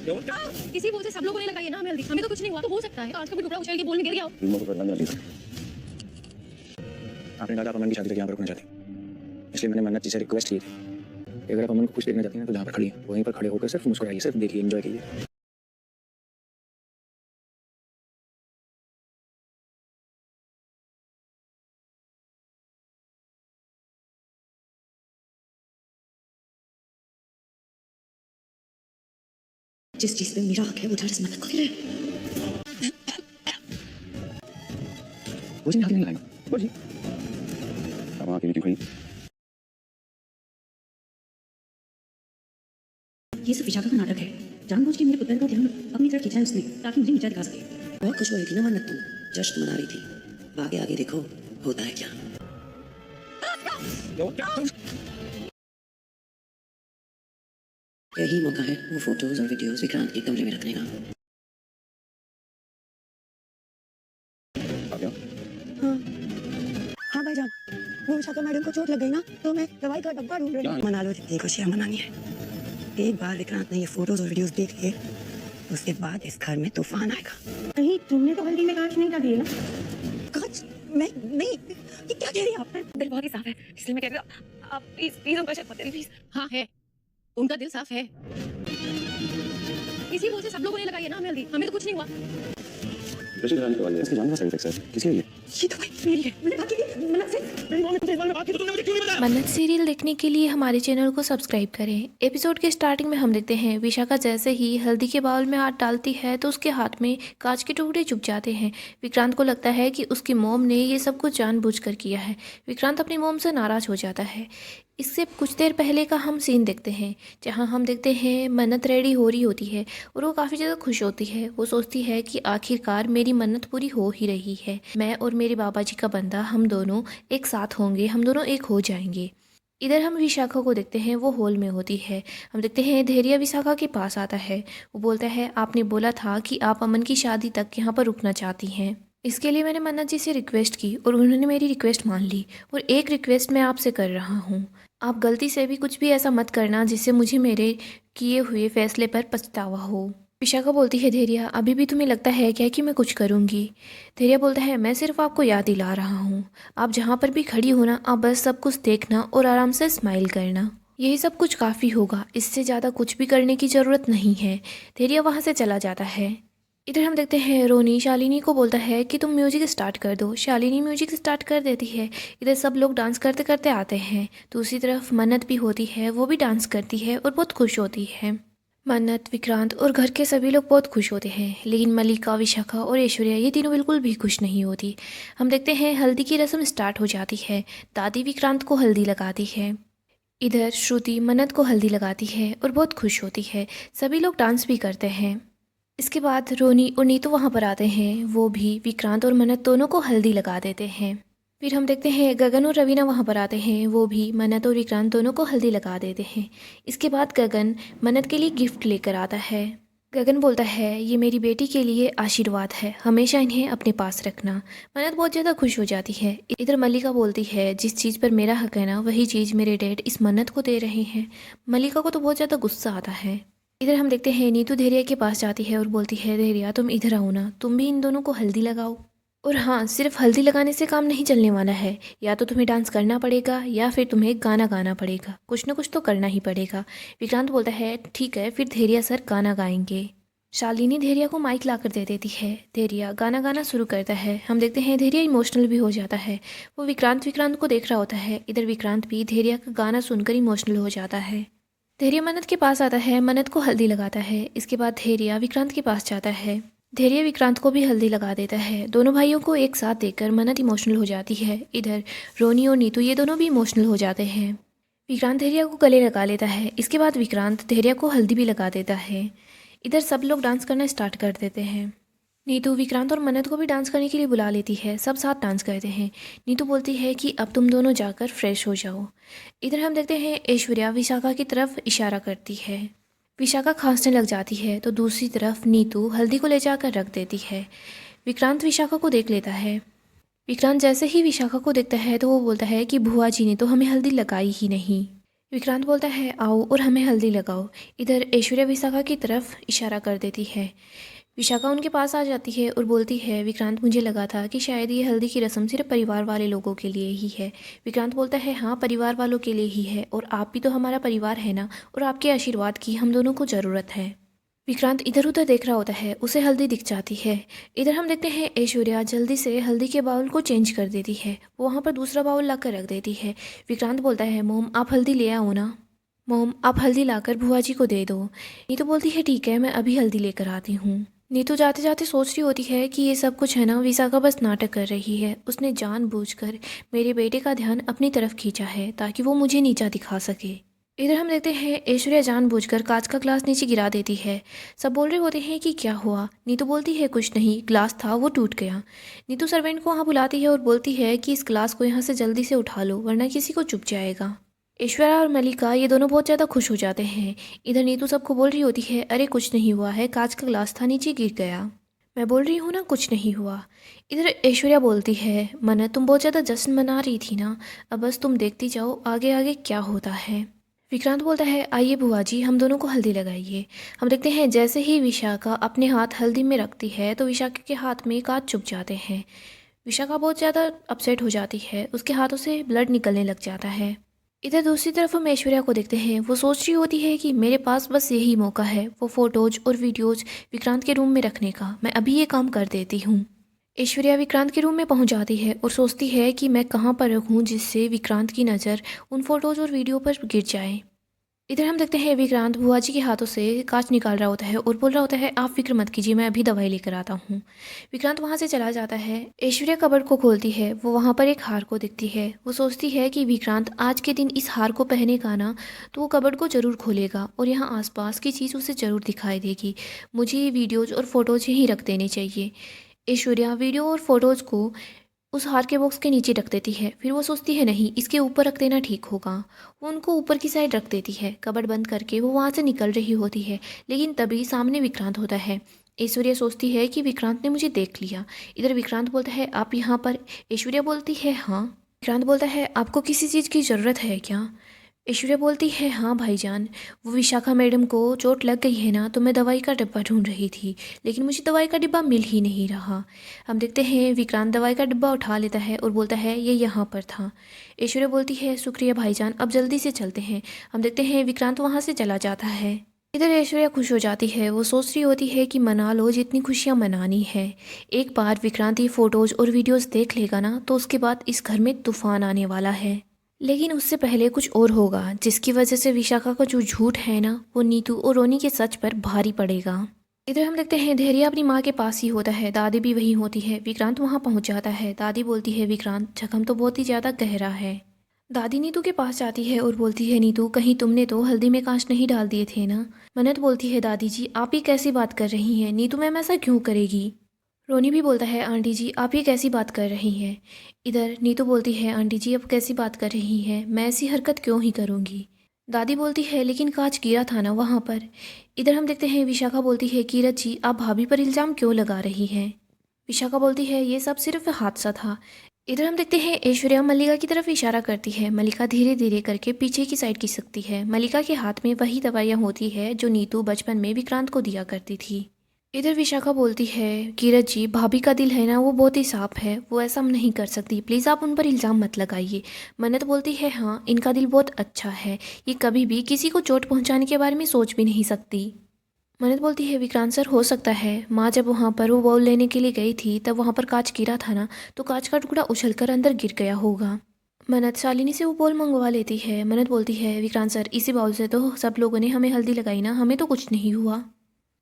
किसी बोल से सब लोगों ने लगाई है ना हमें हल्दी, हमें तो कुछ नहीं हुआ। तो हो सकता है आज का कोई टुकड़ा उछल के बोल में गिर गया हो। आपने कहा आप अमन की शादी तक यहाँ पर रुकना चाहती, इसलिए मैंने मन्नत जी से रिक्वेस्ट की थी कि अगर आप अमन को खुश देखना चाहती हैं तो जहाँ पर खड़ी हैं वहीं पर खड़े होकर सिर्फ मुस्कुराइए, सिर्फ देखिए, एंजॉय कीजिए। जिस चीज पे मेरा हक है वो जरा मदद को दे। मुझे यहाँ नहीं लाएगा बोलिए, अब वहाँ की मीटिंग हुई। ये सब विशाखा का नाटक है। जानबूझ के मेरे पुत्र का ध्यान अपनी तरफ खींचा है उसने ताकि मुझे नीचा दिखा सके। बहुत खुश हो रही थी ना मन्नत, तुम जश्न मना रही थी। आगे आगे देखो होता है क्या। यही मौका है वो फोटोज और वीडियोस विक्रांत के कमरे में रखने का। हाँ भाईजान, वो विशाखा मैडम को चोट लग गई ना, तो मैं दवाई का डब्बा ढूंढ रही हूँ। मना लो, जितनी खुशियाँ मनानी है। एक बार विक्रांत ने ये फोटोज और वीडियोस देख लिए, उसके बाद इस घर में तूफान आएगा। नहीं, तुमने तो हल्दी में कांच नहीं डाली है ना? कांच? मैं नहीं, ये क्या कह रही है आप? दिल बहुत ही साफ है, इसलिए मैं कह रही हूँ आप प्लीज उनका शक मत करिए प्लीज। हाँ है, उनका दिल साफ है। किसी बोल से सब लोगों ने लगाई है ना हमें हल्दी, हमें तो कुछ नहीं हुआ। इसकी जान का साइड इफेक्ट है, किसी है ये दवाई मेरी है, मैंने बाकी दी मन्नत से। मन्नत सीरियल देखने के लिए हमारे चैनल को सब्सक्राइब करें। एपिसोड के स्टार्टिंग में हम देखते हैं विशाखा जैसे ही हल्दी के बाउल में हाथ डालती है तो उसके हाथ में कांच के टुकड़े चुभ जाते हैं। विक्रांत को लगता है कि उसकी मोम ने ये सब कुछ जानबूझकर किया है। विक्रांत अपनी मोम से नाराज़ हो जाता है। इससे कुछ देर पहले का हम सीन देखते हैं जहां हम देखते हैं मन्नत रेडी हो रही होती है और वो काफ़ी ज़्यादा खुश होती है। वो सोचती है कि आखिरकार मेरी मन्नत पूरी हो ही रही है, मैं और मेरे बाबा जी का बंदा हम दोनों एक साथ होंगे, हम दोनों एक हो जाएंगे। इधर हम विशाखा को देखते हैं, वो हॉल में होती है। हम देखते हैं धैर्य विशाखा के पास आता है। वो बोलता है आपने बोला था कि आप अमन की शादी तक यहाँ पर रुकना चाहती हैं, इसके लिए मैंने मन्नत जी से रिक्वेस्ट की और उन्होंने मेरी रिक्वेस्ट मान ली। और एक रिक्वेस्ट मैं आपसे कर रहा हूँ, आप गलती से भी कुछ भी ऐसा मत करना जिससे मुझे मेरे किए हुए फैसले पर पछतावा हो। विशाखा बोलती है धैर्य अभी भी तुम्हें लगता है क्या कि मैं कुछ करूँगी? धैर्य बोलता है मैं सिर्फ आपको याद दिला रहा हूँ, आप जहाँ पर भी खड़ी हो ना, आप बस सब कुछ देखना और आराम से स्माइल करना, यही सब कुछ काफ़ी होगा, इससे ज़्यादा कुछ भी करने की ज़रूरत नहीं है। धैर्य वहाँ से चला जाता है। इधर हम देखते हैं रोनी शालिनी को बोलता है कि तुम म्यूजिक स्टार्ट कर दो। शालिनी म्यूजिक स्टार्ट कर देती है। इधर सब लोग डांस करते करते आते हैं। दूसरी तरफ मन्नत भी होती है, वो भी डांस करती है और बहुत खुश होती है। मन्नत, विक्रांत और घर के सभी लोग बहुत खुश होते हैं, लेकिन मल्लिका, विशाखा और ऐश्वर्या ये तीनों बिल्कुल भी खुश नहीं होती। हम देखते हैं हल्दी की रस्म स्टार्ट हो जाती है। दादी विक्रांत को हल्दी लगाती है। इधर श्रुति मन्नत को हल्दी लगाती है और बहुत खुश होती है। सभी लोग डांस भी करते हैं। इसके बाद रोनी और नीतू वहाँ पर आते हैं, वो भी विक्रांत और मन्नत दोनों को हल्दी लगा देते हैं। फिर हम देखते हैं गगन और रवीना वहाँ पर आते हैं, वो भी मन्नत और विक्रांत दोनों को हल्दी लगा देते हैं। इसके बाद गगन मन्नत के लिए गिफ्ट लेकर आता है। गगन बोलता है ये मेरी बेटी के लिए आशीर्वाद है, हमेशा इन्हें अपने पास रखना। मन्नत बहुत ज़्यादा खुश हो जाती है। इधर मल्लिका बोलती है जिस चीज़ पर मेरा हक है ना, वही चीज़ मेरे डैड इस मन्नत को दे रहे हैं। मल्लिका को तो बहुत ज़्यादा गुस्सा आता है। इधर हम देखते हैं नीतू धैर्य के पास जाती है और बोलती है धैर्य तुम इधर आओ ना, तुम भी इन दोनों को हल्दी लगाओ। और हाँ, सिर्फ हल्दी लगाने से काम नहीं चलने वाला है, या तो तुम्हें डांस करना पड़ेगा या फिर तुम्हें गाना गाना पड़ेगा, कुछ ना कुछ तो करना ही पड़ेगा। विक्रांत बोलता है ठीक है, फिर धैर्य सर गाना गाएंगे। शालिनी धैर्य को माइक ला कर दे देती है। धैर्य गाना गाना शुरू करता है। हम देखते हैं धैर्य इमोशनल भी हो जाता है। वो विक्रांत को देख रहा होता है। इधर विक्रांत भी धैर्य का गाना सुनकर इमोशनल हो जाता है। धैर्य मन्नत के पास आता है, मन्नत को हल्दी लगाता है। इसके बाद धैर्य विक्रांत के पास जाता है। धैर्य विक्रांत को भी हल्दी लगा देता है। दोनों भाइयों को एक साथ देखकर मन्नत इमोशनल हो जाती है। इधर रोनी और नीतू ये दोनों भी इमोशनल हो जाते हैं। विक्रांत धैर्य को गले लगा लेता है। इसके बाद विक्रांत धैर्य को हल्दी भी लगा देता है। इधर सब लोग डांस करना स्टार्ट कर देते हैं। नीतू विक्रांत और मन्नत को भी डांस करने के लिए बुला लेती है। सब साथ डांस करते हैं। नीतू बोलती है कि अब तुम दोनों जाकर फ्रेश हो जाओ। इधर हम देखते हैं ऐश्वर्या विशाखा की तरफ इशारा करती है। विशाखा खांसने लग जाती है तो दूसरी तरफ नीतू हल्दी को ले जाकर रख देती है। विक्रांत विशाखा को देख लेता है। विक्रांत जैसे ही विशाखा को देखता है तो वो बोलता है कि बुआ जी ने तो हमें हल्दी लगाई ही नहीं। विक्रांत बोलता है आओ और हमें हल्दी लगाओ। इधर ऐश्वर्या विशाखा की तरफ इशारा कर देती है। विशाखा उनके पास आ जाती है और बोलती है विक्रांत मुझे लगा था कि शायद ये हल्दी की रस्म सिर्फ परिवार वाले लोगों के लिए ही है। विक्रांत बोलता है हाँ परिवार वालों के लिए ही है और आप भी तो हमारा परिवार है ना, और आपके आशीर्वाद की हम दोनों को ज़रूरत है। विक्रांत इधर उधर देख रहा होता है, उसे हल्दी दिख जाती है। इधर हम देखते हैं ऐश्वर्या जल्दी से हल्दी के बाउल को चेंज कर देती है, वो वहाँ पर दूसरा बाउल ला कर रख देती है। विक्रांत बोलता है मोम आप हल्दी ले आओ ना, मोम आप हल्दी लाकर भुआ जी को दे दो। नीतू बोलती है ठीक है मैं अभी हल्दी लेकर आती हूँ। नीतू जाते जाते सोच रही होती है कि ये सब कुछ है ना विशाखा बस नाटक कर रही है, उसने जानबूझकर मेरे बेटे का ध्यान अपनी तरफ खींचा है ताकि वो मुझे नीचा दिखा सके। इधर हम देखते हैं ऐश्वर्या जानबूझकर कांच का ग्लास नीचे गिरा देती है। सब बोल रहे होते हैं कि क्या हुआ। नीतू बोलती है कुछ नहीं, ग्लास था वो टूट गया। नीतू सर्वेंट को वहाँ बुलाती है और बोलती है कि इस ग्लास को यहाँ से जल्दी से उठा लो वरना किसी को चुभ जाएगा। ऐश्वर्या और मलिका ये दोनों बहुत ज़्यादा खुश हो जाते हैं। इधर नीतू सबको बोल रही होती है अरे कुछ नहीं हुआ है, कांच का ग्लास था नीचे गिर गया, मैं बोल रही हूँ ना कुछ नहीं हुआ। इधर ऐश्वर्या बोलती है मन्नत तुम बहुत ज़्यादा जश्न मना रही थी ना, अब बस तुम देखती जाओ आगे आगे क्या होता है। विक्रांत बोलता है आइए बुआ जी हम दोनों को हल्दी लगाइए। हम देखते हैं जैसे ही विशाखा अपने हाथ हल्दी में रखती है तो विशाखा के हाथ में कांच चुभ जाते हैं। विशाखा बहुत ज़्यादा अपसेट हो जाती है, उसके हाथों से ब्लड निकलने लग जाता है। इधर दूसरी तरफ हम ऐश्वर्या को देखते हैं, वो सोच रही होती है कि मेरे पास बस यही मौका है वो फ़ोटोज़ और वीडियोज़ विक्रांत के रूम में रखने का, मैं अभी ये काम कर देती हूँ। ऐश्वर्या विक्रांत के रूम में पहुंच जाती है और सोचती है कि मैं कहाँ पर रखूँ जिससे विक्रांत की नज़र उन फ़ोटोज़ और वीडियो पर गिर जाए। इधर हम देखते हैं विक्रांत बुआ जी के हाथों से कांच निकाल रहा होता है और बोल रहा होता है आप फिक्र मत कीजिए मैं अभी दवाई लेकर आता हूँ। विक्रांत वहाँ से चला जाता है। ऐश्वर्या कबर्ड को खोलती है, वो वहाँ पर एक हार को देखती है। वो सोचती है कि विक्रांत आज के दिन इस हार को पहनेगा ना तो वो कबर्ड को ज़रूर खोलेगा और यहाँ आसपास की चीज़ उसे ज़रूर दिखाई देगी। मुझे ये वीडियोज़ और फ़ोटोज़ यहीं रख देने चाहिए। ऐश्वर्या वीडियो और फोटोज़ को उस हार के बॉक्स के नीचे रख देती है। फिर वो सोचती है नहीं इसके ऊपर रख देना ठीक होगा, वो उनको ऊपर की साइड रख देती है। कबर्ड बंद करके वो वहाँ से निकल रही होती है, लेकिन तभी सामने विक्रांत होता है। ऐश्वर्या सोचती है कि विक्रांत ने मुझे देख लिया। इधर विक्रांत बोलता है आप यहाँ पर। ऐश्वर्या बोलती है हाँ। विक्रांत बोलता है आपको किसी चीज़ की ज़रूरत है क्या। ऐश्वर्या बोलती है हाँ भाईजान, वो विशाखा मैडम को चोट लग गई है ना तो मैं दवाई का डिब्बा ढूंढ रही थी लेकिन मुझे दवाई का डिब्बा मिल ही नहीं रहा। हम देखते हैं विक्रांत दवाई का डिब्बा उठा लेता है और बोलता है ये यहाँ पर था। ऐश्वर्या बोलती है शुक्रिया भाईजान, अब जल्दी से चलते हैं। हम देखते हैं विक्रांत वहाँ से चला जाता है। इधर ऐश्वर्या खुश हो जाती है, वो सोच रही होती है कि मना लो जितनी खुशियाँ मनानी है। एक बार विक्रांत ये फ़ोटोज़ और वीडियोज़ देख लेगा ना तो उसके बाद इस घर में तूफान आने वाला है, लेकिन उससे पहले कुछ और होगा जिसकी वजह से विशाखा का जो झूठ है ना वो नीतू और रोनी के सच पर भारी पड़ेगा। इधर हम देखते हैं धैर्य अपनी माँ के पास ही होता है, दादी भी वहीं होती है। विक्रांत वहाँ पहुँच जाता है। दादी बोलती है विक्रांत जख्म तो बहुत ही ज़्यादा गहरा है। दादी नीतू के पास जाती है और बोलती है नीतू कहीं तुमने तो हल्दी में कांच नहीं डाल दिए थे ना। मन्नत बोलती है दादी जी आप ये कैसी बात कर रही हैं, नीतू मैम ऐसा क्यों करेगी। रोनी भी बोलता है आंटी जी आप ये कैसी बात कर रही हैं। इधर नीतू बोलती है आंटी जी अब कैसी बात कर रही हैं, मैं ऐसी हरकत क्यों ही करूँगी। दादी बोलती है लेकिन कांच गिरा था ना वहाँ पर। इधर हम देखते हैं विशाखा बोलती है कीरत जी आप भाभी पर इल्ज़ाम क्यों लगा रही हैं। विशाखा बोलती है ये सब सिर्फ हादसा था। इधर हम देखते हैं ऐश्वर्या मल्लिका की तरफ इशारा करती है। मल्लिका धीरे धीरे करके पीछे की साइड खिसकती है। मल्लिका के हाथ में वही दवाइयाँ होती है जो नीतू बचपन में विक्रांत को दिया करती थी। इधर विशाखा बोलती है कीरत जी भाभी का दिल है ना वो बहुत ही साफ है, वो ऐसा नहीं कर सकती, प्लीज़ आप उन पर इल्ज़ाम मत लगाइए। मन्नत बोलती है हाँ इनका दिल बहुत अच्छा है, ये कभी भी किसी को चोट पहुंचाने के बारे में सोच भी नहीं सकती। मन्नत बोलती है विक्रांत सर हो सकता है माँ जब वहाँ पर वो बॉल लेने के लिए गई थी तब वहाँ पर कांच गिरा था ना तो कांच का टुकड़ा उछलकर अंदर गिर गया होगा। मन्नत शालिनी से वो बॉल मंगवा लेती है। मन्नत बोलती है विक्रांत सर इसी बॉल से तो सब लोगों ने हमें हल्दी लगाई ना, हमें तो कुछ नहीं हुआ।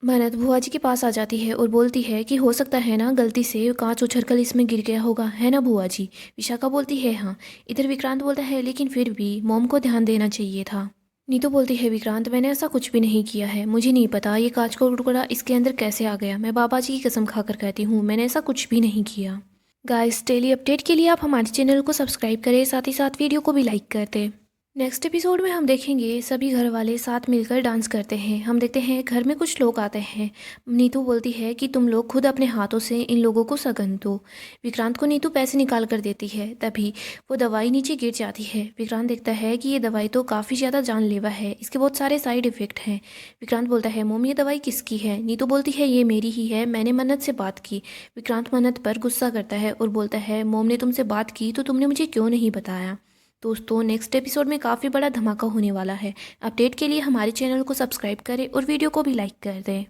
मन्नत बुआ जी के पास आ जाती है और बोलती है कि हो सकता है ना गलती से कांच उछलकर इसमें गिर गया होगा, है ना बुआ जी। विशाखा बोलती है हाँ। इधर विक्रांत बोलता है लेकिन फिर भी मॉम को ध्यान देना चाहिए था। नीतू बोलती है विक्रांत मैंने ऐसा कुछ भी नहीं किया है, मुझे नहीं पता ये कांच का टुकड़ा इसके अंदर कैसे आ गया, मैं बाबा जी की कसम खाकर कहती हूँ मैंने ऐसा कुछ भी नहीं किया। गाइस डेली अपडेट के लिए आप हमारे चैनल को सब्सक्राइब करें, साथ ही साथ वीडियो को भी लाइक कर दें। नेक्स्ट एपिसोड में हम देखेंगे सभी घर वाले साथ मिलकर डांस करते हैं। हम देखते हैं घर में कुछ लोग आते हैं। नीतू बोलती है कि तुम लोग खुद अपने हाथों से इन लोगों को सगन दो। विक्रांत को नीतू पैसे निकाल कर देती है। तभी वो दवाई नीचे गिर जाती है। विक्रांत देखता है कि ये दवाई तो काफ़ी ज़्यादा जानलेवा है, इसके बहुत सारे साइड इफ़ेक्ट हैं। विक्रांत बोलता है मोम ये दवाई किसकी है? नीतू बोलती है ये मेरी ही है, मैंने मन्नत से बात की। विक्रांत मन्नत पर गुस्सा करता है और बोलता है मोम ने तुमसे बात की तो तुमने मुझे क्यों नहीं बताया? दोस्तों नेक्स्ट एपिसोड में काफ़ी बड़ा धमाका होने वाला है। अपडेट के लिए हमारे चैनल को सब्सक्राइब करें और वीडियो को भी लाइक कर दें।